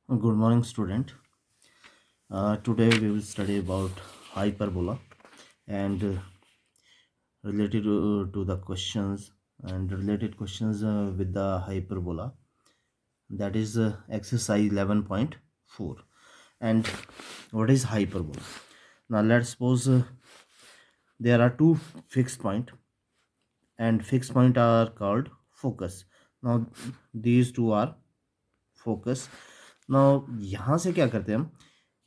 Good morning, student. Today we will study about hyperbola and related to the questions and related questions with the hyperbola. That is exercise 11.4. And what is hyperbola? Now let's suppose there are two fixed point, and fixed point are called focus. Now these two are focus. Now यहाँ से क्या करते हैं हम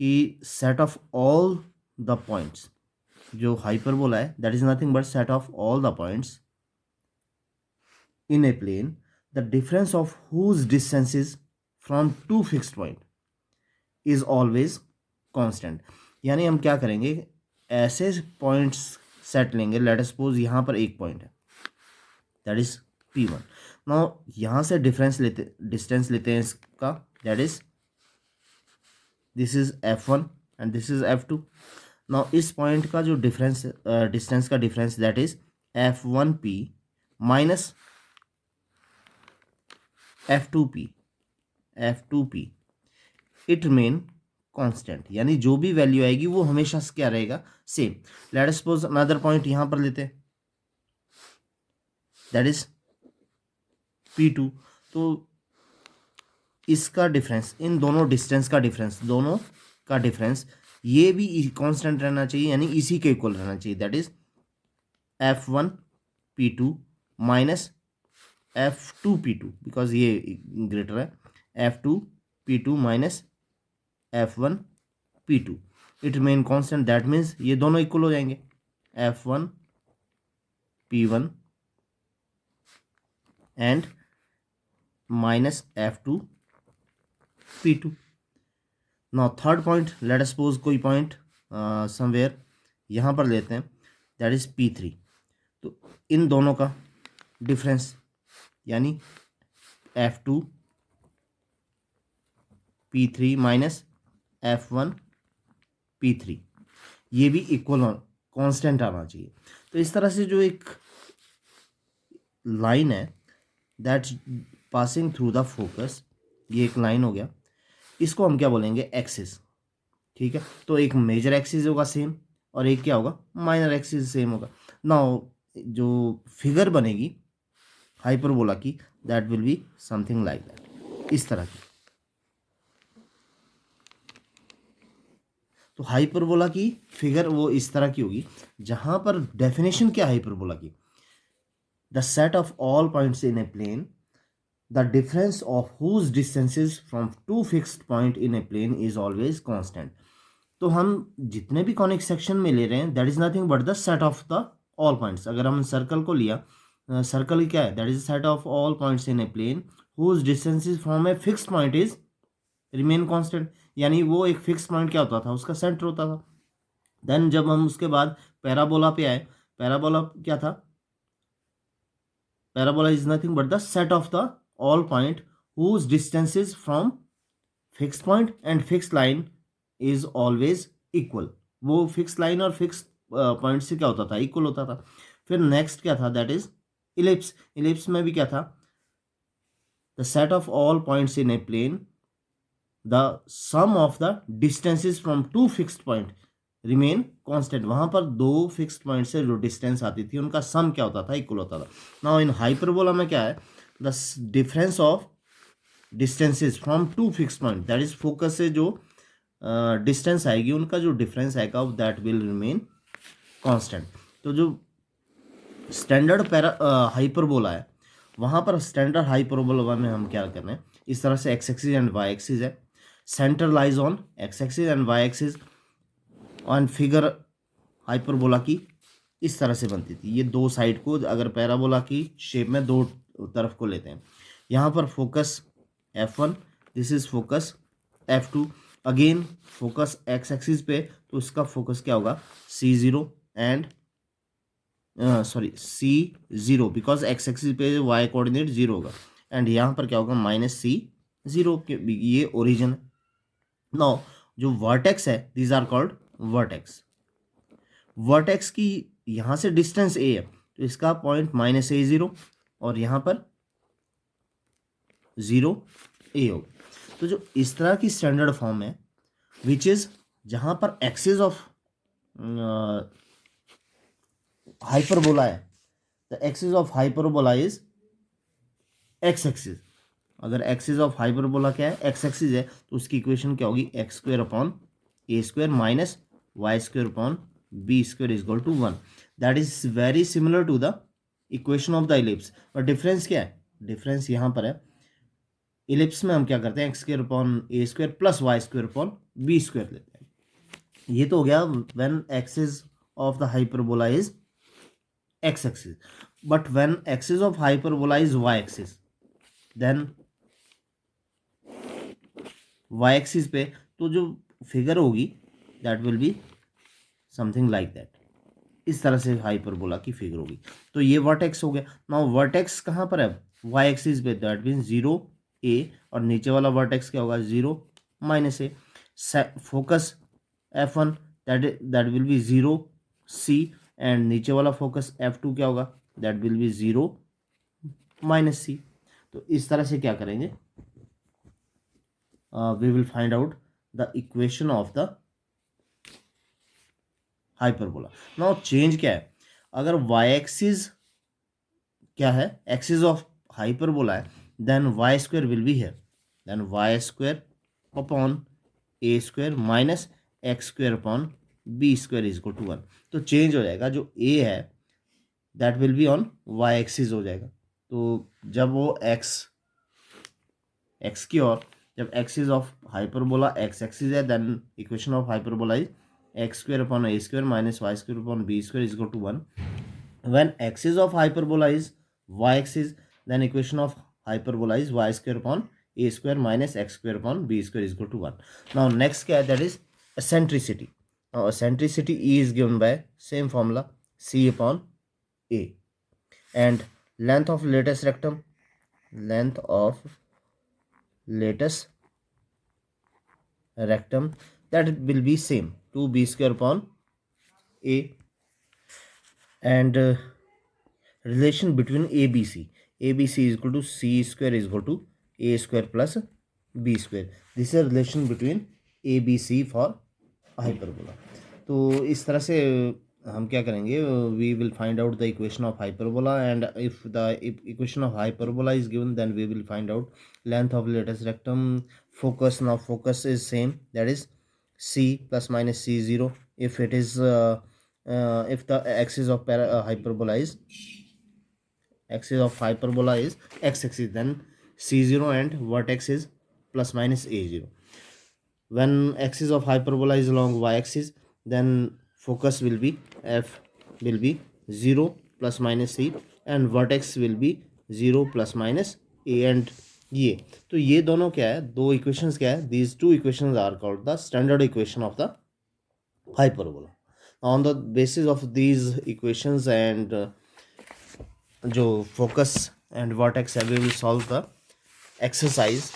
कि set of all the points, जो hyperbola है, that is nothing but set of all the points in a plane, the difference of whose distances from two fixed point is always constant. यानी हम क्या करेंगे, ऐसे पॉइंट्स सेट लेंगे. Let suppose यहाँ पर एक पॉइंट है, दैट इज P1. नाउ यहाँ से डिस्टेंस लेते हैं इसका, that is this is F1 and this is F2. Now इस पॉइंट का जो डिफरेंस, डिस्टेंस का difference, that is F1P minus F2P. It remain constant, यानी जो भी वैल्यू आएगी वो हमेशा क्या रहेगा, same. Let us suppose another point यहाँ पर लेते हैं, दैट इज P2. तो इसका डिफरेंस, इन दोनों डिस्टेंस का डिफरेंस, ये भी कांस्टेंट रहना चाहिए, यानी इसी के इक्वल रहना चाहिए. That is F1P2 minus F2P2, because ये ग्रेटर है. F2P2 minus F1P2, it remain constant. That means ये दोनों इक्वल हो जाएंगे. F1P1 and minus F2P2. Now third point, let us suppose कोई पॉइंट समवेयर यहाँ पर लेते हैं, दैट इज P3. तो इन दोनों का डिफरेंस, यानी F2P3 माइनस F1P3, ये भी इक्वल कांस्टेंट आना चाहिए. तो इस तरह से जो एक लाइन है that passing through the focus, ये एक लाइन हो गया, इसको हम क्या बोलेंगे, एक्सिस. ठीक है, तो एक मेजर एक्सिस होगा सेम, और एक क्या होगा, माइनर एक्सिस सेम होगा. नाउ जो फिगर बनेगी हाइपरबोला की, that will be something like that, इस तरह की. तो हाइपरबोला की फिगर वो इस तरह की होगी, जहां पर डेफिनेशन क्या है हाइपरबोला की, the set of all points in a plane, the difference of whose distances from two fixed point in a plane is always constant. तो हम जितने भी कॉनिक सेक्शन में ले रहे हैं, that is nothing but the set of the all points. अगर हम सर्कल को लिया, सर्कल क्या है, that is set of all points in a plane whose distances from a fixed point is remain constant. यानी वो एक फिक्स पॉइंट क्या होता था, उसका सेंटर होता था. देन जब हम उसके बाद पैराबोला पे आए, पैराबोला क्या था, parabola is nothing but the set of the all point whose distances from fixed point and fixed line is always equal. वो fixed line और fixed point से क्या होता था, equal होता था. फिर next क्या था, that is ellipse. ellipse में भी क्या था, the set of all points in a plane, the sum of the distances from two fixed point remain constant. वहां पर दो fixed point से जो distance आती थी उनका sum क्या होता था, equal होता था. now in hyperbola में क्या है, the difference of distances from two fixed point, that is focus से जो distance आएगी, उनका जो difference आएगा, that will remain constant. तो जो standard hyperbola है, वहाँ पर standard hyperbola में हम क्या करना है, इस तरह से x axis and y axis है, center lies on x axis and y axis, on figure hyperbola की इस तरह से बनती थी. ये दो साइड को अगर पैराबोला की शेप में दो तरफ को लेते हैं, यहाँ पर focus F1, this is focus F2. Again focus x axis पे, तो इसका फोकस क्या होगा, C0 and C0, because x axis पे y कोऑर्डिनेट 0 होगा, एंड यहाँ पर क्या होगा, -C0 के, ये ओरिजिन. नाउ जो वर्टेक्स है, these are called vertex. Vertex की यहाँ से डिस्टेंस a है, तो इसका पॉइंट -A0 और यहाँ पर 0A होगा. तो जो इस तरह की स्टैंडर्ड फॉर्म है विच इज जहां पर एक्सिस ऑफ हाइपरबोला है, the axis of hyperbola is x axis. अगर एक्सिस ऑफ हाइपरबोला क्या है, एक्स एक्सिस है, तो उसकी इक्वेशन क्या होगी, x square upon a square minus y square upon b square is equal to 1। That is very similar to the equation of the ellipse. और difference क्या है, डिफरेंस यहाँ पर है, इलिप्स में हम क्या करते हैं, x square upon a square plus y square upon b square लेते हैं। ये तो हो गया when axis of the hyperbola is x axis, but when axis of hyperbola is y axis, then y axis पे तो जो फिगर होगी that will be something like that, इस तरह से हाइपरबोला की फिगर होगी। तो ये वर्टेक्स हो गया। नाउ वर्टेक्स कहाँ पर है, वाई एक्सिस पे, दैट मीन 0 ए, और नीचे वाला वर्टेक्स क्या होगा, 0 minus a. Focus F1 that will be 0 c, and नीचे वाला फोकस F2 क्या होगा, that will be 0 minus c. तो इस तरह से क्या करेंगे, we will find out the equation of the hyperbola. Now change क्या है, अगर वाई एक्सिस क्या है, एक्सिस ऑफ हाइपरबोला है, then y square will be here, then y square upon a square minus x square upon b square is equal to 1। तो change हो जाएगा, जो ए है that will be on y axis हो जाएगा। तो जब वो एक्स की ओर, जब axis of hyperbola x axis है, then equation of hyperbola is x square upon a square minus y square upon b square is equal to 1। When axis of hyperbola is y-axis, then equation of hyperbola is y square upon a square minus x square upon b square is equal to 1. Now next क्या है, that is eccentricity. Now eccentricity E is given by same formula c upon a, and length of lattice rectum, length of lattice rectum, that will be same 2b square upon a, and relation between ABC. ABC is equal to C square is equal to A square plus B square. This is a relation between ABC for hyperbola. तो इस तरह से हम क्या करेंगे, we will find out the equation of hyperbola, and if the equation of hyperbola is given, then we will find out length of latus rectum, focus. Now focus is same, that is C plus minus C 0. If it is if the axis of hyperbola is x axis, then c0 and vertex is plus minus a0. When axis of hyperbola is along y axis, then focus will be f will be 0 plus minus c, and vertex will be 0 plus minus a, and ये तो ये दोनों क्या है, दो equations क्या है, these two equations are called the standard equation of the hyperbola. On the basis of these equations and जो फोकस एंड वर्टेक्स है, we will solve the exercise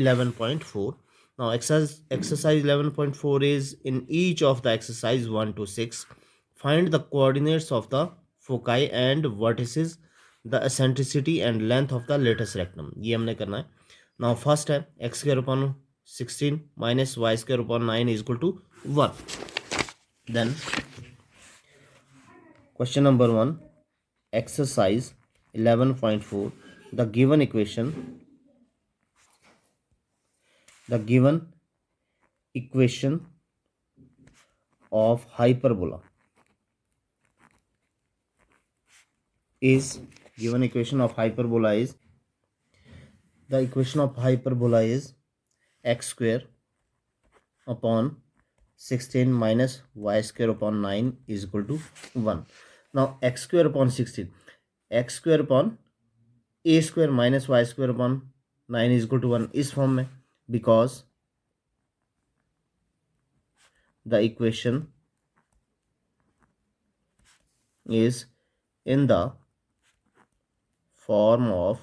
11.4. Now exercise 11.4 is in each of the exercise 1 to 6 find the coordinates of the foci and vertices, the eccentricity and length of the lattice rectum. ये हमने करना है. Now first है x square upon 16 minus y square upon 9 is equal to 1. Then question number 1, exercise 11.4, the given equation of hyperbola is the equation of hyperbola is x square upon 16 minus y square upon 9 is equal to 1. Now x square upon 16, x square upon a square minus y square upon 9 is equal to 1 इस form में, because the equation is in the form of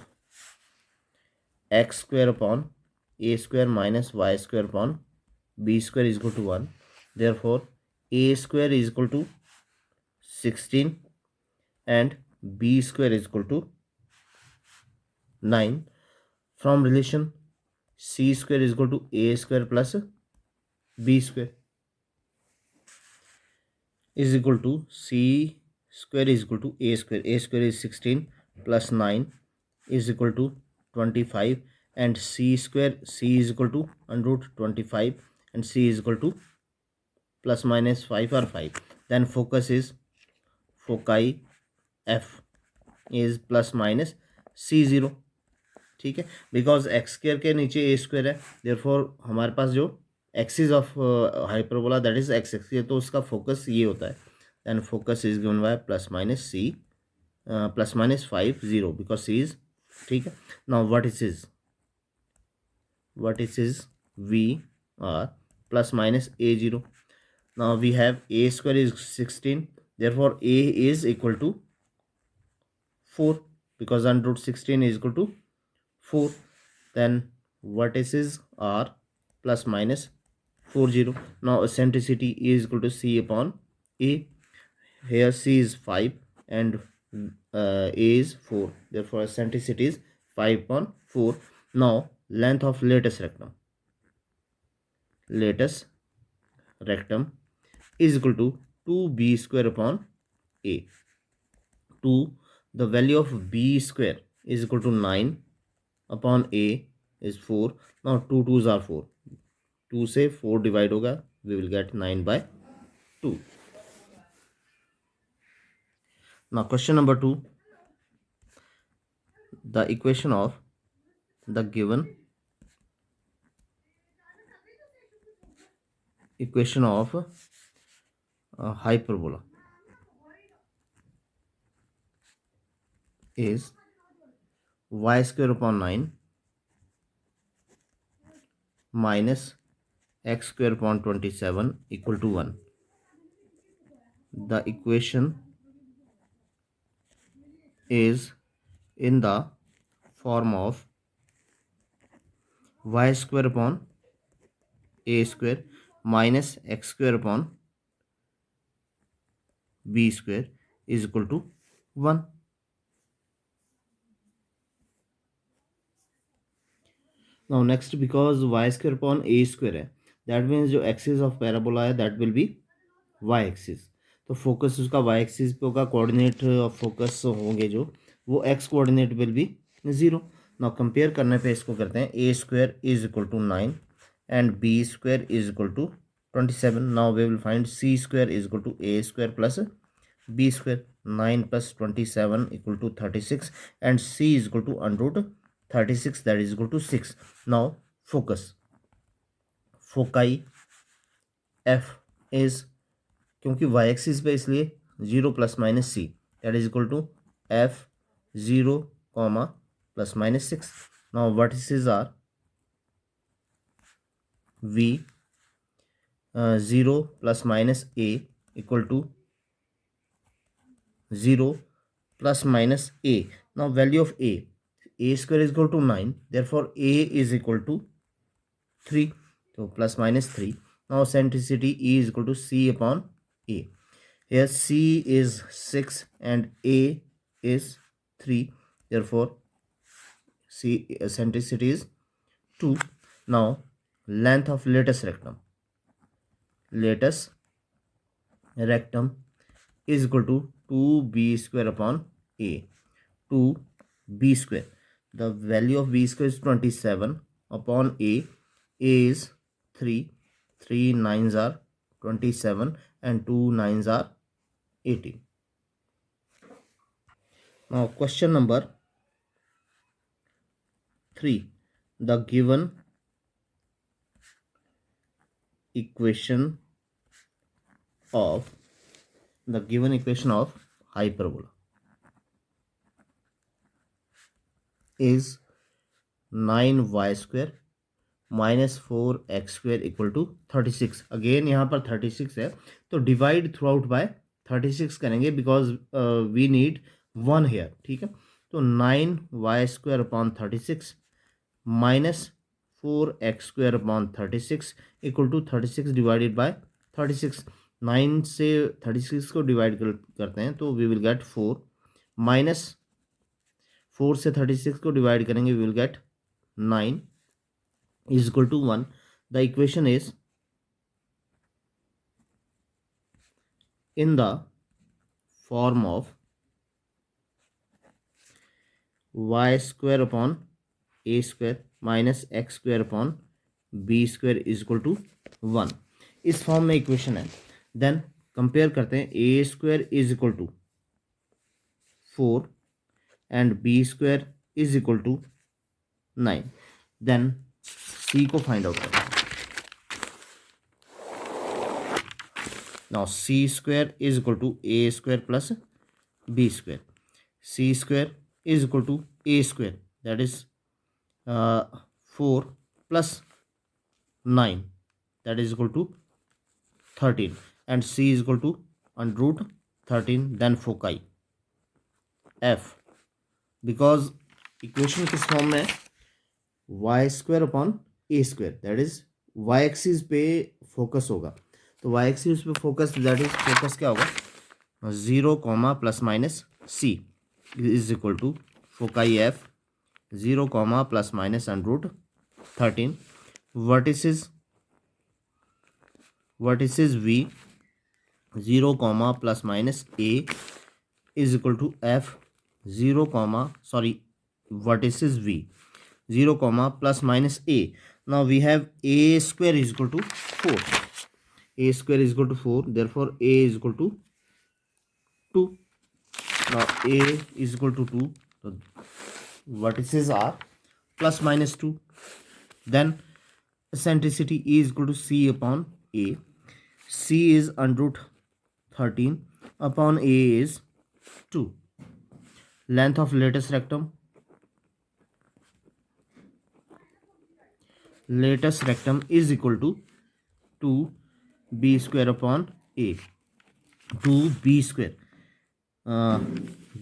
x square upon a square minus y square upon b square is equal to 1. Therefore a square is equal to 16 and b square is equal to 9. From relation c square is equal to A square plus B square is equal to c square is equal to a square is 16 plus 9 is equal to 25 and c is equal to under root 25 and c is equal to plus minus 5 or 5. Then foci f is plus minus c0. ठीक है, because x square के नीचे ए square है, therefore हमारे पास जो axis of hyperbola that is x axis है, तो उसका फोकस ये होता है. Then focus is given by plus minus c plus minus 5 0 because c is. ठीक है, now what is we are plus minus a 0. Now we have a square is 16, therefore a is equal to 4 because under root 16 is equal to 4. Then vertices are plus minus 4 0. Now eccentricity is equal to c upon a. Here c is 5 and a is 4, therefore eccentricity is 5 upon 4. Now length of latus rectum is equal to 2b square upon a. 2, the value of b square is equal to 9 upon a is 4. Now 2 2s are 4, 2 से 4 divide होगा, we will get 9 by 2. Now question number 2, the equation of the given equation of hyperbola is y square upon 9 minus x square upon 27 equal to 1. The equation is in the form of y square upon a square minus x square upon b square is equal to 1. Now next, because y square upon a square है, that means जो axis of parabola है that will be y axis. तो focus उसका y axis पे होगा, coordinate of focus होंगे जो, वो x coordinate will be 0. Now compare करने पे इसको करते हैं, a square is equal to 9 and b square is equal to 27. Now we will find c square is equal to a square plus b square. 9 plus 27 equal to 36 and c is equal to under root 36, that is equal to 6. Now foci f is, क्योंकि y axis पे इसलिए 0 plus minus c, that is equal to f 0 plus minus 6. Now vertices are v 0 plus minus a equal to 0 plus minus a. Now value of a square is equal to 9, therefore a is equal to 3, so plus minus 3. Now eccentricity e is equal to c upon a. Here c is 6 and a is 3, therefore c eccentricity is 2. Now length of latus rectum is equal to 2b square upon a. 2b square, the value of b square is 27 upon a is 3, 3 9s are 27 and 2 9s are 18. Now question number 3, the given equation of hyperbola is 9y square minus 4x square equal to 36. Again यहाँ पर 36 है, तो divide through out by 36 करेंगे, because we need 1 hair. ठीक है, तो 9y square upon 36 minus 4x square upon 36 equal to 36 divided by 36. 9 से 36 को डिवाइड करते हैं तो वी विल गेट 4, माइनस 4 से 36 को डिवाइड करेंगे we will get 9, is equal to 1. The equation is in the form of y square upon a square minus x square upon b square is equal to 1. इस form में equation है. Then compare करते हैं. A square is equal to 4 and b square is equal to 9. Then c को find out करें. Now c square is equal to A square plus B square. C square is equal to a square, that is 4 plus 9, that is equal to 13, and c is equal to under root 13. Then foci f, because equation किस form में है, y square upon a square, that is y axis पे focus होगा. तो y axis पे focus, that is focus क्या होगा, 0 comma plus minus c is equal to foci f 0 comma plus minus under root 13. Vertices v 0 comma plus minus a is equal to f 0 comma vertices v 0 comma plus minus a. Now we have a square is equal to 4. A square is equal to 4, therefore a is equal to 2. Now a is equal to 2, so vertices are plus minus 2. Then eccentricity E is equal to c upon a. C is under root 13 upon a is 2. Length of latus rectum is equal to 2b square upon a. 2b square,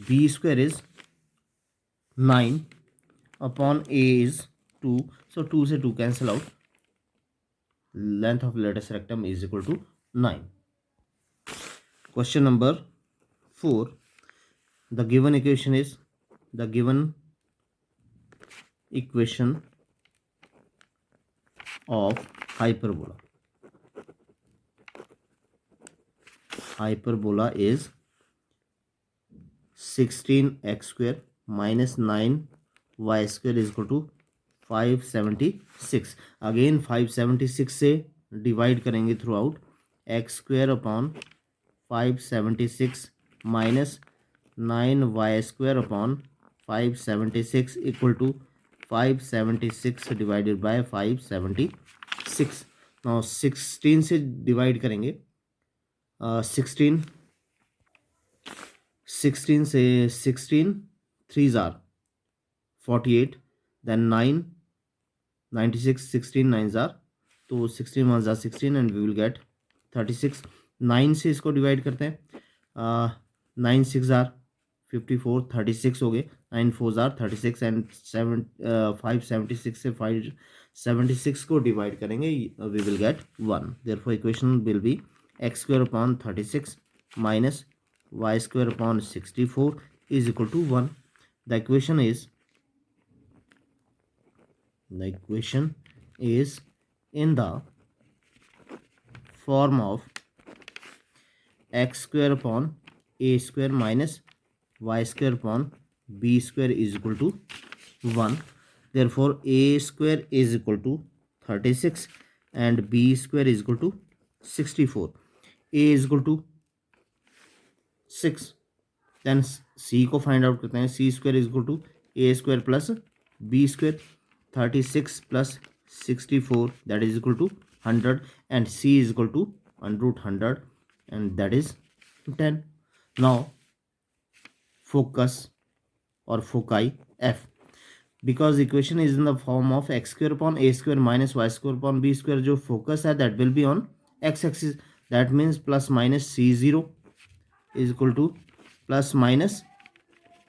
b square is 9 upon a is 2, so 2 से 2 cancel out. Length of latus rectum is equal to 9. Question number 4. The given equation is of hyperbola. Hyperbola is 16x square minus 9y square is equal to 576. Again 576 से divide करेंगे through out. X square upon 576 minus 9y square upon 576 equal to 576 divided by 576. Now 16 से divide करेंगे. 16 से 16 3s are 48, then 9 96, 16 9s are, तो 16 1s are 16 and we will get 36. 9 से इसको divide करते हैं. 9 6 are 54, 36 हो गए. 9 4s are 36 and 576 से 576 को डिवाइड करेंगे, we will get 1. Therefore equation will be x square upon 36 minus y square upon 64 is equal to 1. The equation is in the form of x square upon a square minus y square upon b square is equal to 1. Therefore a square is equal to 36 and b square is equal to 64. a is equal to 6. Then c को find out करते हैं. c square is equal to a square plus b square. 36 plus 64 that is equal to 100 and c is equal to under root 100 and that is 10. Now focus और foci f, because equation is in the form of x square upon a square minus y square upon b square. जो focus है that will be on x axis. That means plus minus c0 is equal to plus minus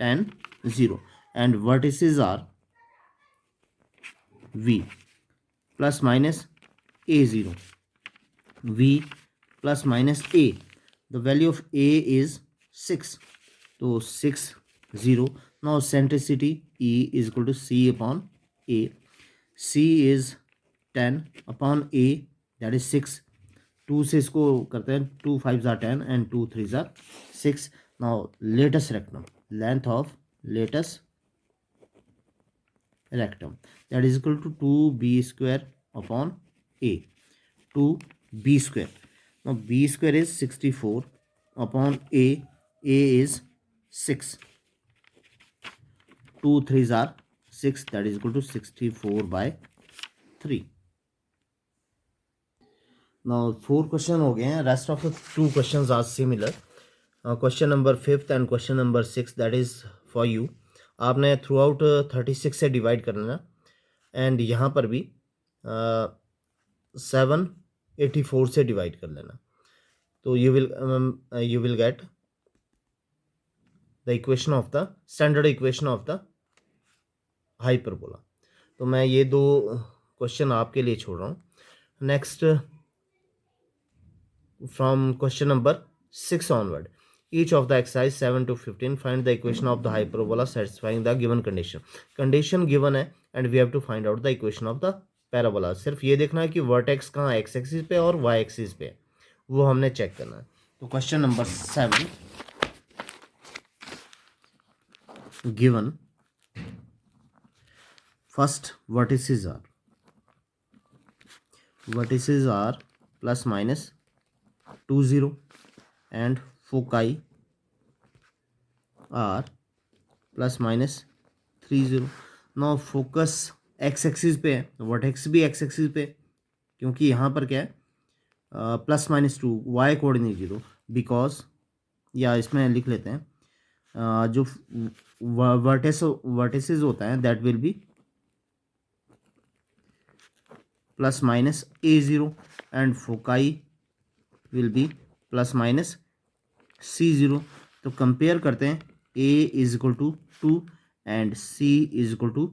10 0 and vertices are v plus minus a0, v plus minus a. The value of a is 6, so 6 0. Now centricity E is equal to c upon a. C is 10 upon a that is 6. 2 से इसको करते हैं, 2 5 are 10 and 2 3 are 6. Now latus rectum, length of latus rectum that is equal to 2b square upon a. 2b square, now b square is 64 upon a is 6. 2 3s are 6, that is equal to 64 by 3. now 4 question हो गए हैं. rest of the 2 questions are similar. question number 5th and question number 6 that is for you. आपने through out 36 से divide कर लेना and यहाँ पर भी 784 से डिवाइड कर लेना. तो you will get the equation of the standard equation of the hyperbola. तो मैं ये 2 क्वेश्चन आपके लिए छोड़ रहा हूँ. Next from question number 6 onward, each of the exercise 7 to 15 find the equation of the hyperbola satisfying the given condition given है and we have to find out the equation of the parabola. सिर्फ ये देखना है कि vertex कहाँ x axis पे और Y axis पे है, वो हमने चेक करना है. तो question number 7 given first vertices are plus minus 20 and foci are plus minus 30. Now focus x axis पे है, वर्टेक्स भी एक्स एक्सिस पे, क्योंकि यहाँ पर क्या है plus minus 2 y coordinate 0 because, या इसमें लिख लेते हैं जो वर्टिसेस होता है that will be plus minus a0 and foci will be plus minus c0. तो कंपेयर करते हैं, a is equal to 2 and c is equal to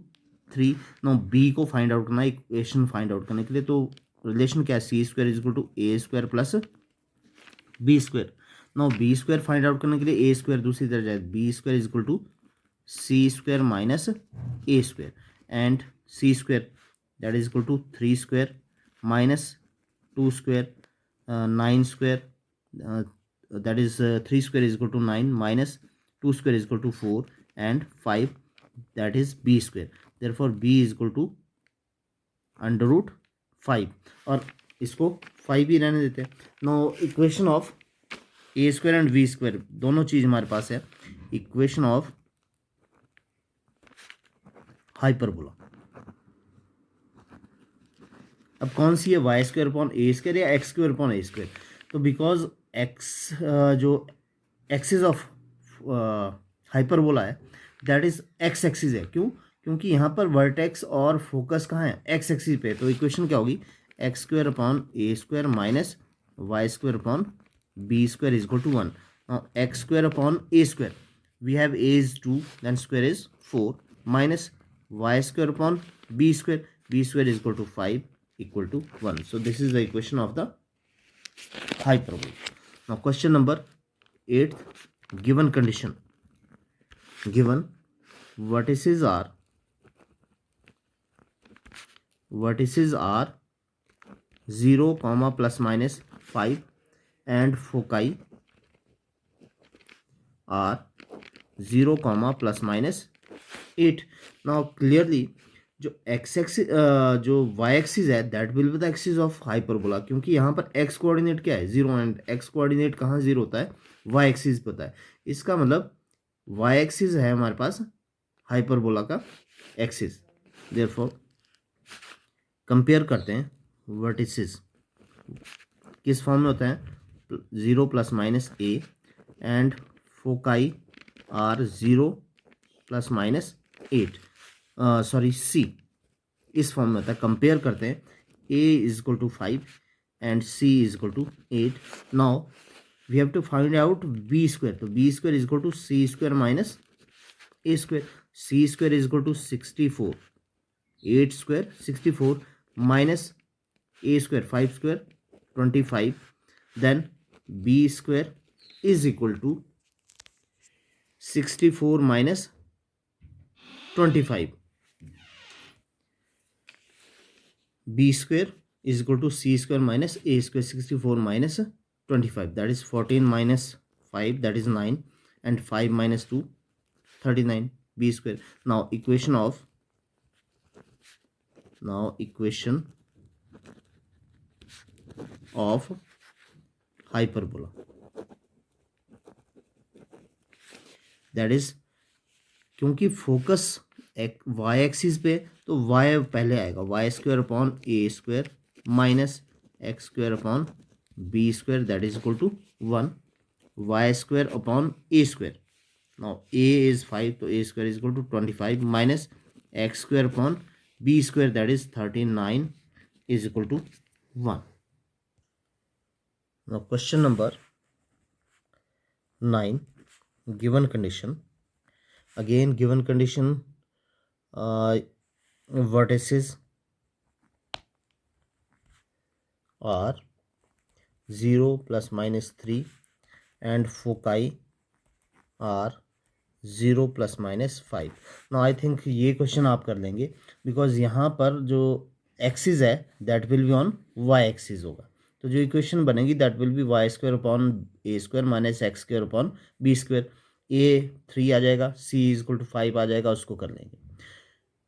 3. Now b को फाइंड आउट करना है इक्वेशन फाइंड आउट करने के लिए. तो रिलेशन क्या है, c square is equal to A square plus B square. No b square find out करने के लिए ए स्क्वायर दूसरी तरफ जाए, b square is equal to c square minus a square and c square that is equal to 3 square minus 2 square 9 square that is 3 square is equal to 9 minus 2 square is equal to 4 and 5 that is b square. therefore b is equal to under root 5 और इसको 5 ही रहने देते हैं. Now equation of a square and b square दोनों चीज हमारे पास है. Equation of hyperbola अब कौन सी है, Y square upon a square या x square upon a square. तो बिकॉज एक्स जो एक्सिस ऑफ हाइपरबोला है दैट इज एक्स एक्सिस है. क्यों, क्योंकि यहाँ पर वर्टेक्स और फोकस कहाँ है, एक्स एक्सिस पे. तो इक्वेशन क्या होगी, x square upon a square minus y square upon b square is equal to 1. X square upon a square we have a is 2 then square is 4 minus y square upon b square is equal to 5 equal to 1. so this is the equation of the hyperbola. now question number 8, given condition, given vertices are 0 comma plus minus 5 and foci are 0 comma plus minus 8. now clearly जो x axis जो Y axis है that will be the axis of hyperbola, क्योंकि यहाँ पर x coordinate क्या है 0 and x coordinate कहाँ 0 होता है, वाई एक्सिस पे होता है. इसका मतलब वाई एक्सिस है हमारे पास हाइपरबोला का एक्सिस. देयरफॉर कंपेयर करते हैं वर्टिसेस किस फॉर्म में होता है, 0 plus minus a and foci are 0 plus minus 8 sorry c, इस फॉर्म में होता है. कंपेयर करते हैं, a is equal to 5 and c is equal to 8. Now we have to find out b square. तो b square is equal to c square minus a square. c square is equal to 64, 8 square 64 minus a square 5 square 25. Then b square is equal to 64 minus 25. b square is equal to c square minus a square 64 minus 25, that is 14 minus 5, that is 9, and 5 minus 2 39 b square. Now equation of hyperbola, that is क्योंकि focus y axis पे तो y पहले आएगा, y square upon a square minus x square upon b square that is equal to 1, y square upon a square, now a is 5 तो a square is equal to 25 minus x square upon b square that is 39 is equal to 1. Now question number 9, given condition. Again given condition, vertices are 0 plus minus 3 and foci are 0 plus minus 5. Now I think ये question आप कर लेंगे because यहाँ पर जो axis है that will be on y axis होगा, तो जो इक्वेशन बनेगी that will be y square upon a square minus x square upon b square, a 3 आ जाएगा, सी इज इक्वल टू 5 आ जाएगा, उसको कर लेंगे.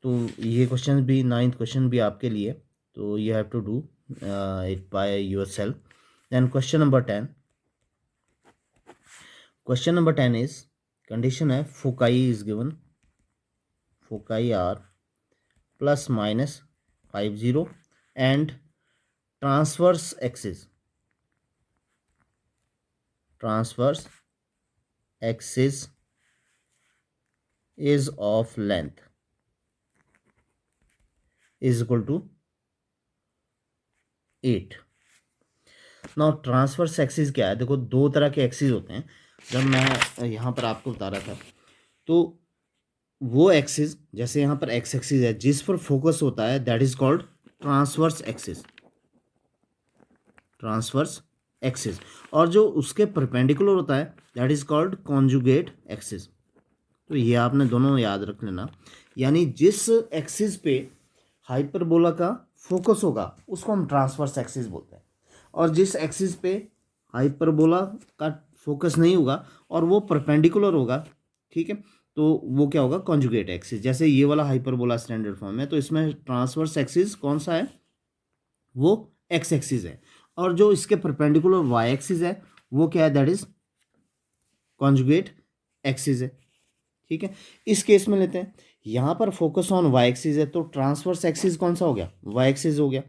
तो ये क्वेश्चन भी 9th क्वेश्चन भी आपके लिए, तो you have to do it by yourself. Then question number 10. Question number 10 is condition है foci is given, foci are plus minus 50 and transverse axis is of length is equal to 8. Now transverse axis क्या है, देखो दो तरह के axis होते हैं. जब मैं यहाँ पर आपको बता रहा था तो वो एक्सिस जैसे यहाँ पर एक्स एक्सिस है जिस पर फोकस होता है that is called transverse axis, और जो उसके परपेंडिकुलर होता है that is called conjugate axis. तो ये आपने दोनों याद रख लेना, यानी जिस एक्सिस पे हाइपरबोला का फोकस होगा उसको हम ट्रांसवर्स एक्सिस बोलते हैं, और जिस एक्सिस पे हाइपरबोला का फोकस नहीं होगा और वो परपेंडिकुलर होगा, ठीक है, तो वो क्या होगा, कॉन्जुगेट एक्सिस. जैसे ये वाला हाइपरबोला स्टैंडर्ड फॉर्म है तो इसमें ट्रांसवर्स एक्सिस कौन सा है, वो एक्स एक्सिस है, और जो इसके परपेंडिकुलर वाई एक्सिस है वो क्या है, दैट इज कॉन्जुगेट एक्सिस है. ठीक है, इस केस में लेते हैं, यहाँ पर फोकस ऑन वाई एक्सिस है तो ट्रांसवर्स एक्सिस कौन सा हो गया, वाई एक्सिस हो गया,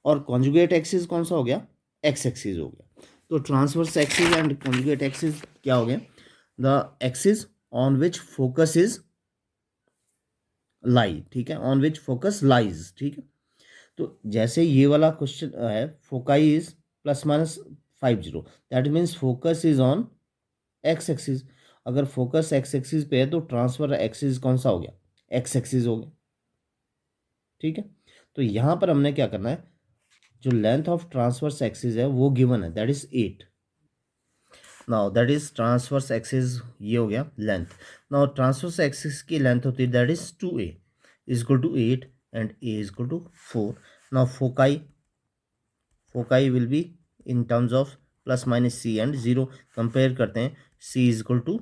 और कॉन्जुगेट एक्सिस कौन सा हो गया, एक्स एक्सिस हो गया. तो transverse axis and conjugate axis क्या हो गया, the axis on which focus is लाई, ठीक है, ऑन विच फोकस लाइज. ठीक है, तो जैसे ये वाला क्वेश्चन है foci is plus minus 50, that means focus is on x axis. अगर फोकस एक्स एक्सिस पे है तो ट्रांसफर एक्सिस कौन सा हो गया, एक्स एक्सिस हो गया. ठीक है, तो यहाँ पर हमने क्या करना है, जो लेंथ ऑफ ट्रांसवर्स एक्सिस है वो गिवन है that is 8. Now that is transverse axis ये हो गया लेंथ. नाउ ट्रांसवर्स एक्सिस की लेंथ होती है that is 2a is equal to 8 and a is equal to 4. Now foci will be in terms of plus minus c and 0. Compare करते हैं, c is equal to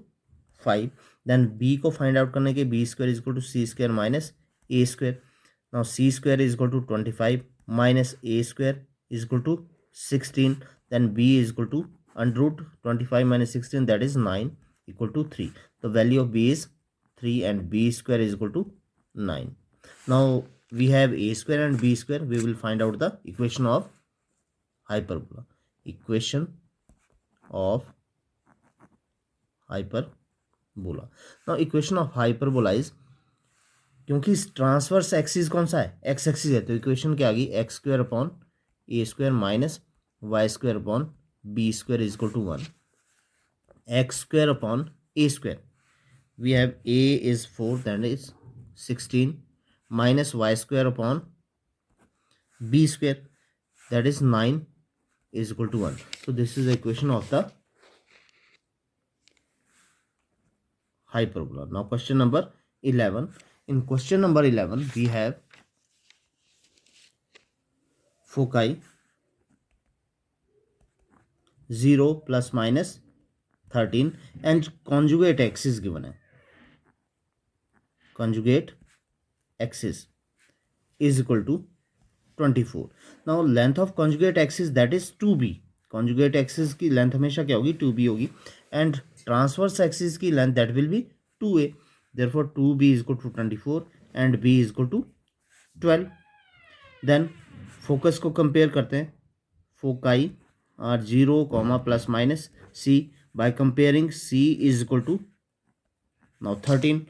5, then b को find out करने के b square is equal to c square minus a square. Now c square is equal to 25 minus a square is equal to 16, then b is equal to under root 25 minus 16 that is 9 equal to 3. The value of b is 3 and b square is equal to 9. Now we have a square and b square. We will find out the equation of hyperbola. Equation of hyperbola. Now equation of hyperbola is, क्योंकि transverse axis कौन सा है, x axis है, तो equation क्या आ गई, x square upon a square minus y square upon b square is equal to 1, x square upon a square. We have a is 4 that is 16 minus y square upon b square that is 9 is equal to 1. So this is the equation of the hyperbola. Now question number 11. In question number 11 we have foci 0 plus minus 13 and conjugate axis given है. Conjugate axis is equal to 24. Now length of conjugate axis, that is 2b. conjugate axis की length हमेशा क्या होगी, 2b होगी. And transverse axis की length that will B 2a. therefore 2b is equal to 24 and b is equal to 12. Then focus को compare करते हैं. Foci are 0 plus minus c. By comparing c is equal to now 13.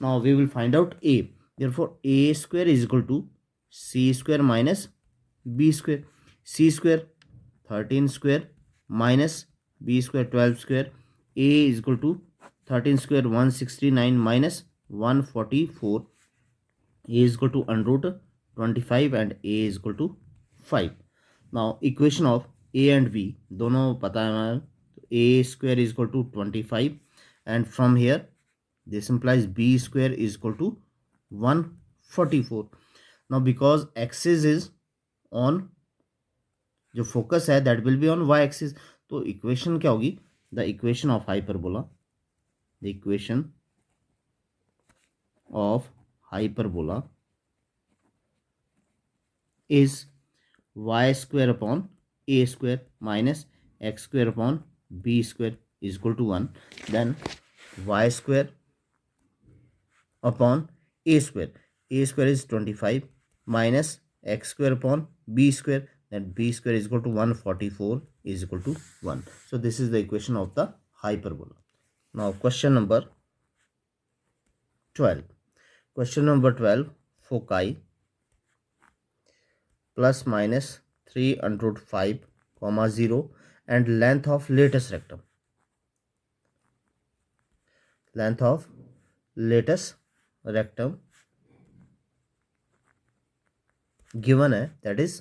Now we will find out a. therefore a square is equal to c square minus b square. c square 13 square minus b square 12 square. a is equal to 13 square 169 minus 144. a is equal to under root 25 and a is equal to 5. now equation of a and b दोनों पता है हमें. a square is equal to 25 and from here this implies b square is equal to 144. now because axis is on, जो focus है that will be on y axis. तो equation क्या होगी, the equation of hyperbola, the equation of hyperbola is y square upon a square minus x square upon b square is equal to 1. Then y square upon a square. a square is 25 minus x square upon b square, then b square is equal to 144 is equal to 1. So this is the equation of the hyperbola. Now question number 12. Question number 12, foci plus minus 3 under root 5 comma 0 and length of latus rectum. Length of latus rectum given है, that is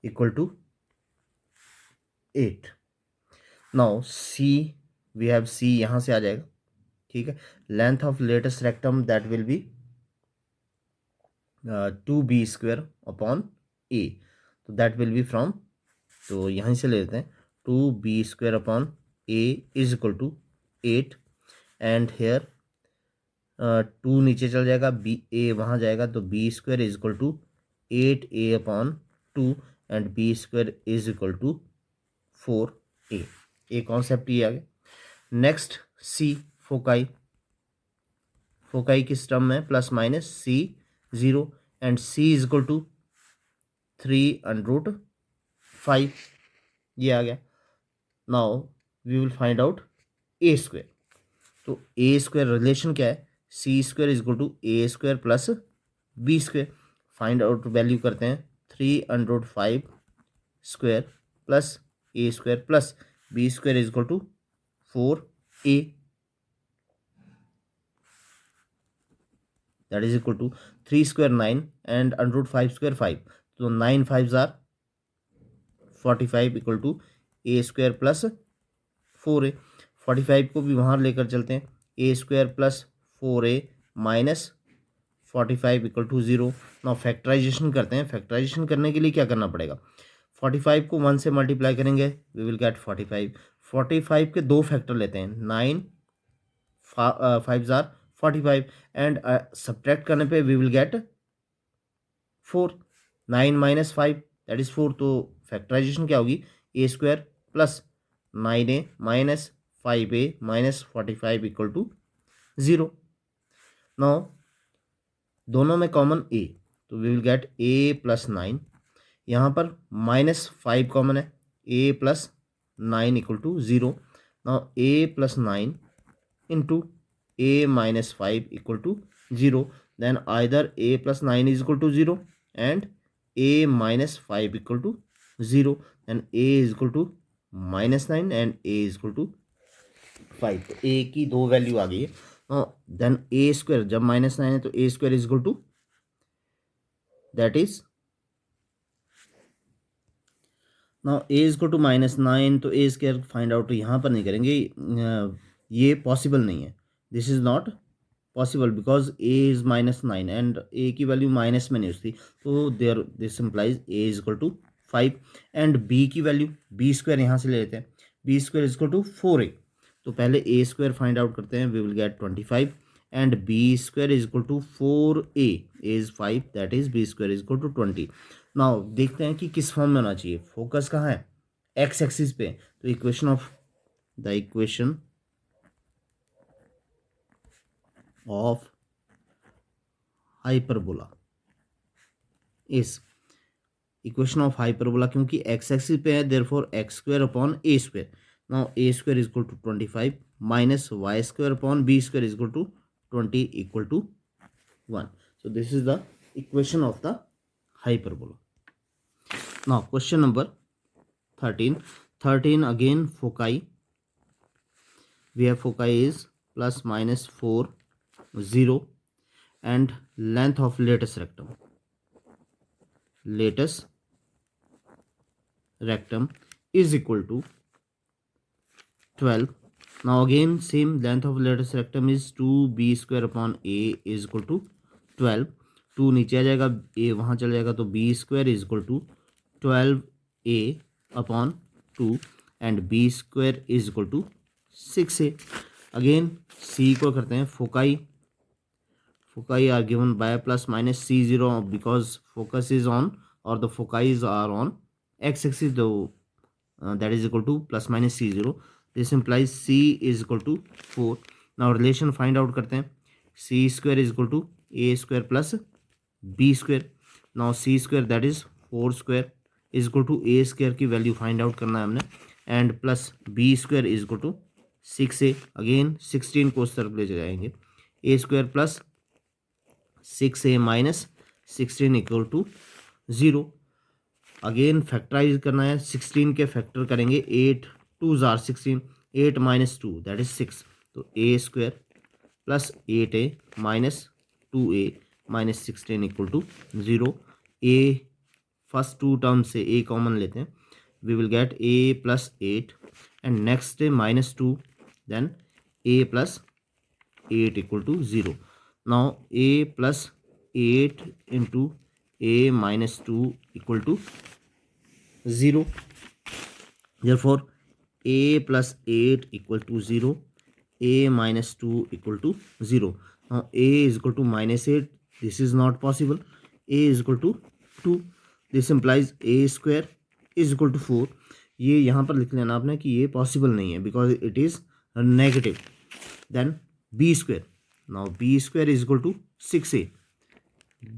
equal to 8. now c, we have c यहाँ से आ जाएगा. ठीक है. Length of latus rectum that will be 2b square upon a. तो that will be from, तो यहीं से ले लेते हैं 2b square upon a is equal to 8 and here 2 नीचे चल जाएगा, बी ए वहाँ जाएगा, तो b square is equal to 8a upon 2 and b square is equal to 4a. A concept ये आ गया. Next c, foci. फोकाई किस टर्म में, plus minus c 0 and c is equal to 3 under root 5. ये आ गया. Now we will find out a square. तो a square relation क्या है, c square is equal to A square plus B square. Find out value करते हैं 3 under root 5 square plus a square plus B square is equal to 4a. that is equal to 3 square 9 and under root 5 square 5. so 9 5s are 45 equal to a square plus 4a. 45 को भी वहाँ लेकर चलते हैं, a square plus 4a minus 45 equal to 0. now factorisation करते हैं. Factorisation करने के लिए क्या करना पड़ेगा, 45 को 1 से मल्टीप्लाई करेंगे, वी विल गेट 45. 45 के दो फैक्टर लेते हैं, 9 5s are 45 एंड सब्ट्रैक्ट करने पे we will get 4. 9 minus 5 that is 4. तो फैक्टराइजेशन क्या होगी, a square plus 9a minus 5a minus 45 equal to 0. Now दोनों में कॉमन a, तो we will get a plus 9. यहाँ पर माइनस 5 कॉमन है, a plus 9 equal to 0. Now a plus 9 into a minus 5 equal to 0. then either a plus 9 is equal to 0 and a minus 5 equal to 0. then a is equal to minus 9 and a is equal to 5. तो a की दो value आ गई है. then a square जब minus 9 है तो a square is equal to that is, now a is equal to minus 9, तो a स्क्वायर फाइंड आउट यहाँ पर नहीं करेंगे, ये पॉसिबल नहीं है. This is not possible because a is -9 and a की वैल्यू माइनस में नहीं थी, तो there this implies a is equal to 5 and b की वैल्यू बी स्क्वायर यहाँ से ले लेते हैं, b square is equal to 4a। तो पहले ए स्क्वायर फाइंड आउट करते हैं, we will get 25 and b square is equal to 4a is 5, that is b square is equal to 20। Now देखते हैं कि किस फॉर्म में होना चाहिए, फोकस कहाँ है, एक्स एक्सिस पे। तो इक्वेशन ऑफ हाइपरबोला इस इक्वेशन ऑफ हाइपरबोला, क्योंकि एक्स एक्सिस पे है therefore x square upon a square. Now a square is equal to 25 minus y square upon b square is equal to 20 equal to 1। So this is the equation of the hyperbola. Now question number 13 again foci. We have foci is plus minus 4 0 and length of latus rectum is equal to 12. Now again same, length of latus rectum is 2b square upon a is equal to 12। 2 नीचे आ जाएगा, a वहाँ चला जाएगा, तो b square is equal to 12a upon 2 and b square is equal to 6a। Again c को करते हैं foci are given by plus minus c0 because focus is on और the foci are on x axis, that is equal to plus minus c0। This implies c is equal to 4। Now relation find out करते हैं, c square is equal to a square plus b square. Now c square that is 4 square is equal to a square की value find out करना है हमने, and plus b square is equal to 6a। Again 16 को उस तरफ ले जाएंगे, a square plus 6a minus 16 equal to 0। Again factorise करना है, 16 के फैक्टर करेंगे, 8 2 जार 16, 8 माइनस 2 दैट इज 6। तो a square plus 8a minus 2a minus 16 equal to 0। a first two term से a कॉमन लेते हैं, we will get a plus 8 and next minus 2 then a plus 8 equal to 0। Now a plus 8 into a minus 2 equal to 0। therefore a plus 8 equal to 0, a minus 2 equal to 0। now a is equal to minus 8, this is not possible, a is equal to 2, this implies a square is equal to 4। ये यहाँ पर लिख लेना आपने कि ये possible नहीं है because it is negative. Then b square, now b square is equal to 6a,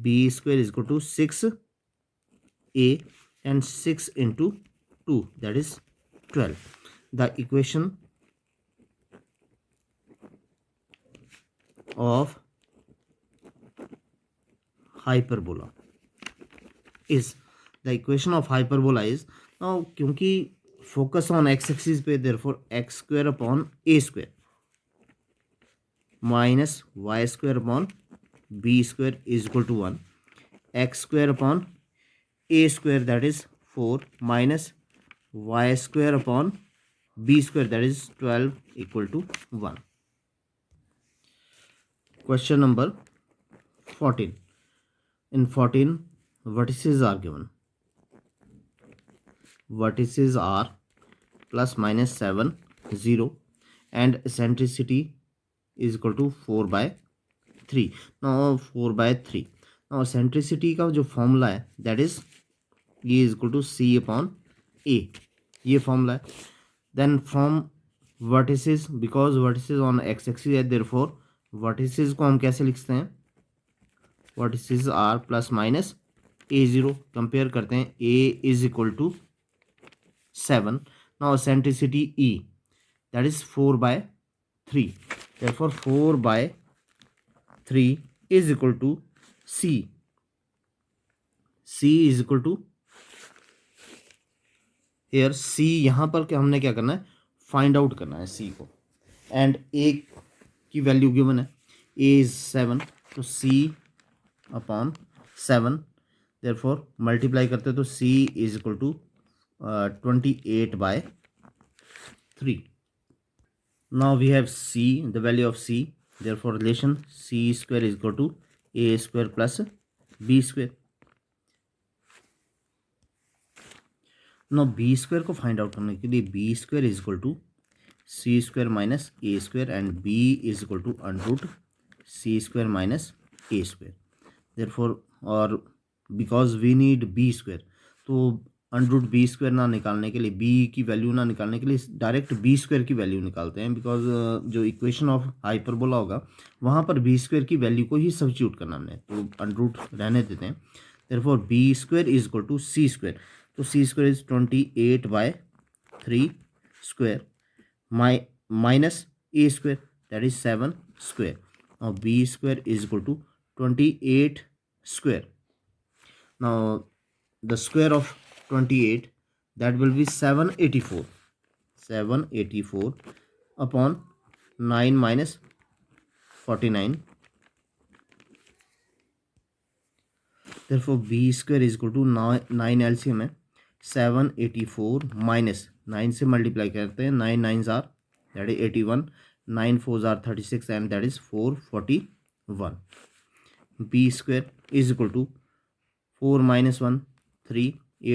b square is equal to 6a and 6 into 2 that is 12। the equation of hyperbola is now क्योंकि focus on x axis पे therefore x square upon a square minus y square upon b square is equal to 1, x square upon a square that is 4 minus y square upon b square that is 12 equal to 1। Question number 14, in 14 vertices are given, vertices are plus minus 7 0 and eccentricity is equal to 4 by 3। now 4 by 3, now eccentricity का जो formula है that is ये is equal to c upon a, ये formula है। Then from vertices, because vertices on x axis है therefore vertices को हम कैसे लिखते हैं, vertices are plus minus a0। Compare करते हैं, a is equal to 7, now eccentricity e that is 4 by 3, therefore 4 by 3 is equal to c is equal to here c, यहाँ पर क्या हमने क्या करना है, फाइंड आउट करना है c को, एंड a की वैल्यू गिवन है, a इज 7, तो c अपॉन 7 देयरफॉर मल्टीप्लाई करते हैं तो c is equal to 28 by 3। now we have c, the value of c therefore relation c square is equal to a square plus b square. now b square को find out करने के लिए b square is equal to c square minus a square and b is equal to under root c square minus a square. therefore और because we need b square, तो under root B square ना निकालने के लिए, B की value ना निकालने के लिए डायरेक्ट बी स्क्वायर की वैल्यू निकालते हैं, बिकॉज जो इक्वेशन ऑफ हाइपरबोला होगा वहाँ पर बी स्क्वायर की वैल्यू को ही सब्स्टिट्यूट करना हमने, तो अंडर रूट रहने देते हैं. Therefore b square is equal to c square, तो c square is 28/3 square minus a square that is 7 square, और b square is equal to 28 square. Now the square of 28, that will be 784 upon 9 minus 49. therefore b square is equal to 9 LCM है 784 minus 9 से multiply करते हैं, 9 9s are that is 81, 9 4s are 36 and that is 441. b square is equal to 4 minus 1 3,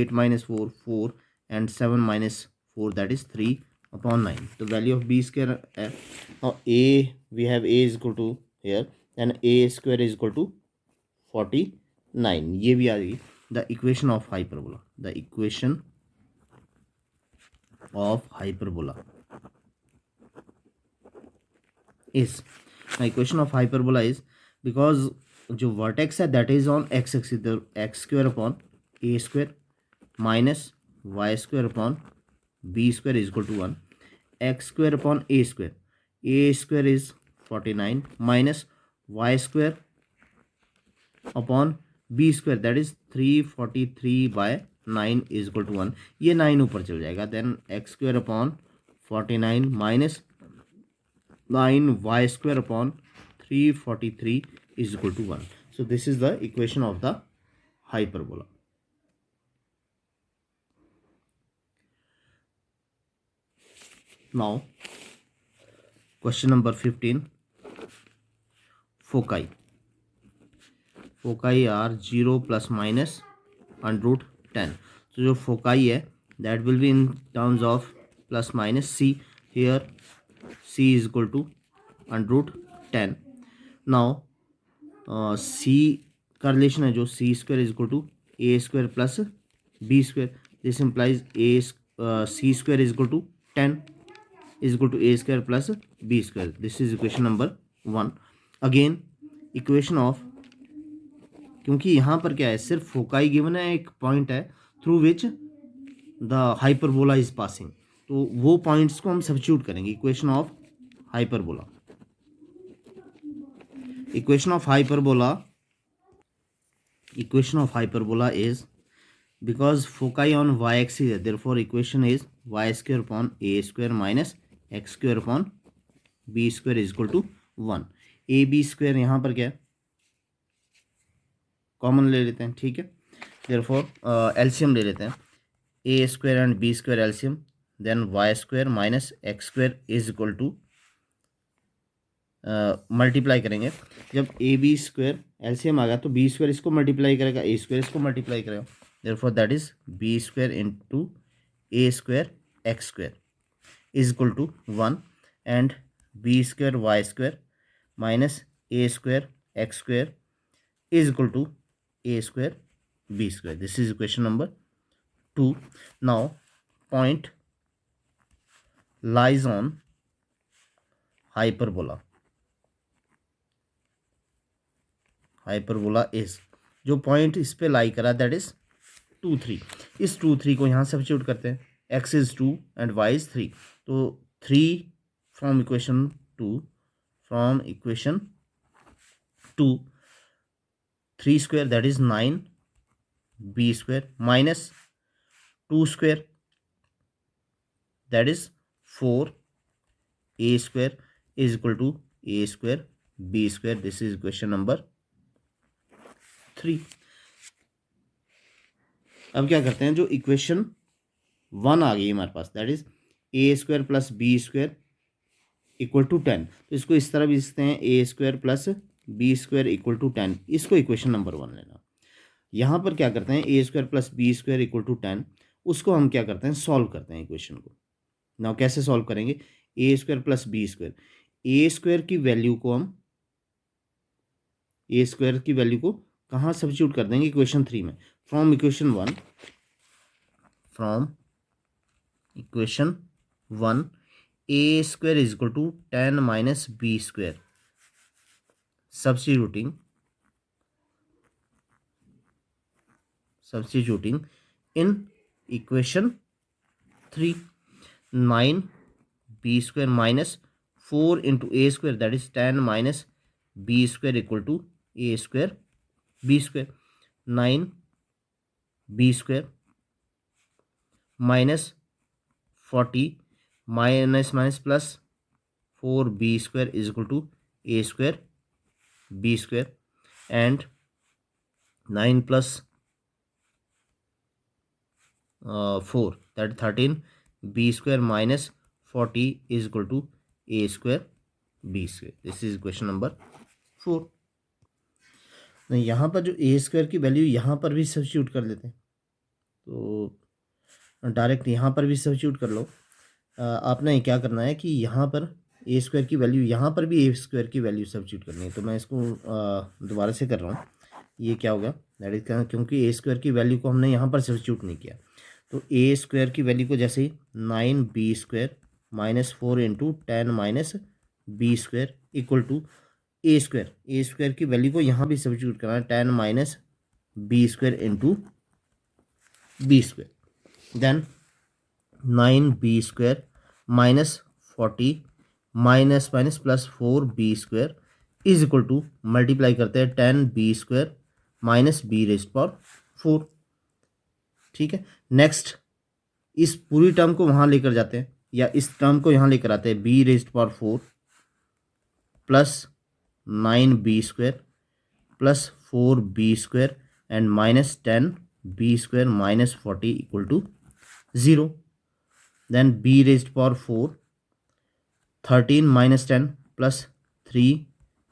8 minus 4 4 and 7 minus 4 that is 3 upon 9. the value of b square now a, we have a is equal to here, and a square is equal to 49. ये भी आ गई the equation of hyperbola. the equation of hyperbola is, the equation of hyperbola is, because जो vertex है that is on x axis, the x square upon a square minus y square upon b square is equal to 1, x square upon a square is 49 minus y square upon b square that is 343/9 is equal to 1. ये 9 ऊपर चल जाएगा, then x square upon 49 minus 9 y square upon 343 is equal to 1. so this is the equation of the hyperbola. now question number 15, foci are 0 plus minus under root 10. so जो foci है that will be in terms of plus minus c, here c is equal to under root 10. now C का relation है जो C square is equal to A square plus B square, this implies A C square is equal to 10 is equal to A square plus B square. This is equation number 1. Again equation of, क्योंकि यहाँ पर क्या है सिर्फ foci given है, एक point है through which the hyperbola is passing, तो वो पॉइंट्स को हम सब्स्टिट्यूट करेंगे. Equation of hyperbola, equation of hyperbola is, because foci on y axis है, therefore equation is y square upon a square minus x square upon b square is equal to 1. a b square यहाँ पर क्या है common ले लेते हैं, ठीक है. therefore एलसीएम ले लेते हैं, a square and b square LCM, then y square minus x square is equal to multiply करेंगे. जब ए बी स्क्वायर एलसीएम आ गया तो बी स्क्वायर इसको मल्टीप्लाई करेगा, ए स्क्वायर इसको मल्टीप्लाई करेगा, therefore that is b square into a square x square is equal to 1 and b square y square minus a square x square is equal to A square b square. This is equation number 2. Now point lies on hyperbola. Hyperbola is, जो point इस पे लाई करा that is 2 3. इस 2 3 को यहाँ substitute करते हैं, x is 2 and y is 3, तो 3 from equation 2 3 square that is 9 b square minus 2 square that is 4 a square is equal to a square b square. This is equation number 3. अब क्या करते हैं, जो इक्वेशन 1 आ गई हमारे पास that is a square plus B square equal to 10, तो इसको इस तरह भी लिखते हैं a square plus B square equal to 10, इसको इक्वेशन नंबर 1 लेना। यहाँ पर क्या करते हैं, a square plus B square equal to 10, उसको हम क्या करते हैं, सॉल्व करते हैं इक्वेशन को। नाउ कैसे सॉल्व करेंगे, ए स्क्वायर प्लस बी स्क्वायर, ए स्क्वायर की वैल्यू को हम ए स्क्वायर की वैल्यू को कहाँ सब्स्टिट्यूट कर देंगे, इक्वेशन 3 में। From equation 1 a square is equal to 10 minus b square, substituting in equation 3, 9 b square minus 4 into a square, that is 10 minus b square equal to a square b square, 9 b square minus 40 minus minus plus 4 b square is equal to a square b square, and 9 plus 4, that 13 b square minus 40 is equal to a square b square. This is question number 4. यहाँ पर जो ए square की value यहाँ पर भी substitute कर लेते हैं, तो डायरेक्ट यहाँ पर भी सब्स्टिट्यूट कर लो। आपने क्या करना है कि यहाँ पर ए स्क्वायर की वैल्यू, यहाँ पर भी ए स्क्वायर की वैल्यू सब्स्टिट्यूट करनी है, तो मैं इसको दोबारा से कर रहा हूँ। ये क्या होगा, दैट इज क्योंकि ए स्क्वायर की वैल्यू को हमने यहाँ पर सब्स्टिट्यूट नहीं किया, तो ए स्क्वायर की वैल्यू को जैसे ही 9 b square minus 4 into 10 minus b square equal to A square की वैल्यू को यहाँ भी सब्स्टिट्यूट करना है, 10 minus b square into b square, then 9 b square minus 40 minus minus plus 4 b square is equal to, multiply करते हैं 10 b square minus b raised power 4। ठीक है, नेक्स्ट इस पूरी टर्म को वहाँ लेकर जाते हैं, या इस टर्म को यहाँ लेकर आते हैं, b raised power 4 plus 9 b square plus 4 b square and minus 10 b square minus 40 equal to 0। Then b raised power 4 13 minus 10 plus 3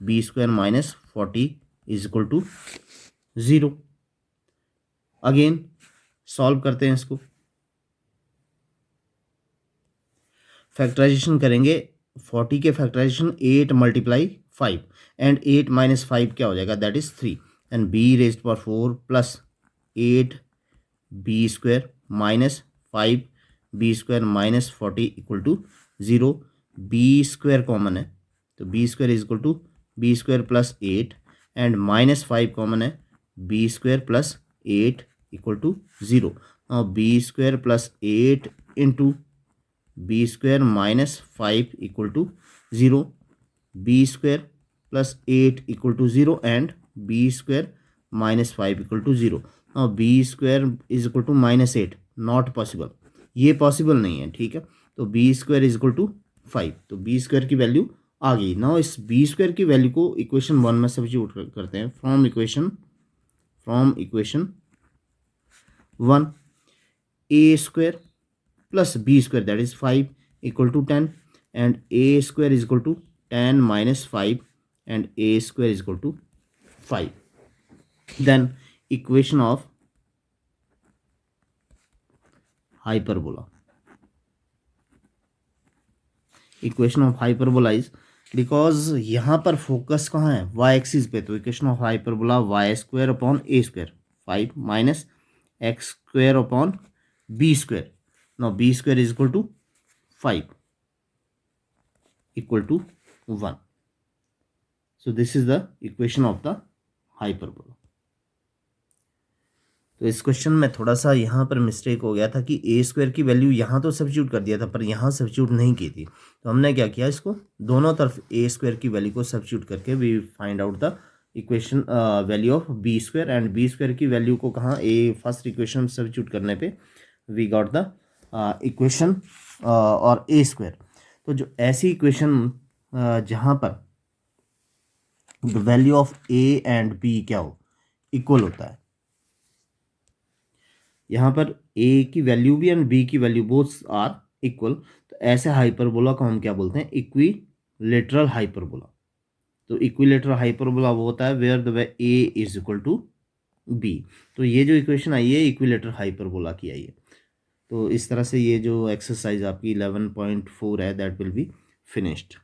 b square minus 40 is equal to 0। Again solve करते हैं इसको, factorisation करेंगे। 40 के factorisation 8 multiply 5 and 8 minus 5 क्या हो जाएगा, that is 3, and b raised power 4 plus 8 b square minus 5 b square minus 40 equal to 0। B square common है, तो b square is equal to b square plus 8 and minus 5 common है, b square plus 8 equal to 0। now b square plus 8 into b square minus 5 equal to 0, b square plus 8 equal to 0 and b square minus 5 equal to 0। now b square is equal to minus 8, not possible, ये possible नहीं है। ठीक है, तो b square is equal to 5, तो b square की value आ गई। नाउ इस बी स्क्वायर की वैल्यू को इक्वेशन 1 में सब्स्टिट्यूट करते हैं। From equation 1 a square plus B square, that is 5 equal to 10, and a square is equal to 10 minus 5 and a square is equal to 5। Then equation of hyperbola, equation of hyperbola is, because यहाँ पर focus कहाँ है, y axis पे, तो equation of hyperbola y square upon a square 5 minus x square upon b square, now b square is equal to 5 equal to 1. so this is the equation of the hyperbola. तो इस question में थोड़ा सा यहाँ पर mistake हो गया था कि ए स्क्वायर की वैल्यू यहाँ तो सब्स्टिट्यूट कर दिया था, पर यहाँ सब्स्टिट्यूट नहीं की थी, तो हमने क्या किया, इसको दोनों तरफ ए स्क्वायर की वैल्यू को सब्स्टिट्यूट करके we find out the equation value of b square, and b square की वैल्यू को कहाँ, ए फर्स्ट इक्वेशन सब्स्टिट्यूट करने पे वी गॉट द इक्वेशन और ए स्क्वायर। तो जो ऐसी इक्वेशन जहाँ पर value of a and b क्या हो, इक्वल होता है, यहाँ पर ए की वैल्यू भी एंड बी की वैल्यू बोथ आर इक्वल, तो ऐसे हाइपरबोला को हम क्या बोलते हैं, इक्वी इक्विलेटरल हाइपरबोला। तो इक्विलेटरल हाइपरबोला वो होता है where the a is equal to b. तो ये जो इक्वेशन आई है इक्विलेटरल हाइपरबोला की आई है। तो इस तरह से ये जो एक्सरसाइज आपकी 11.4 है दैट विल बी फिनिश्ड।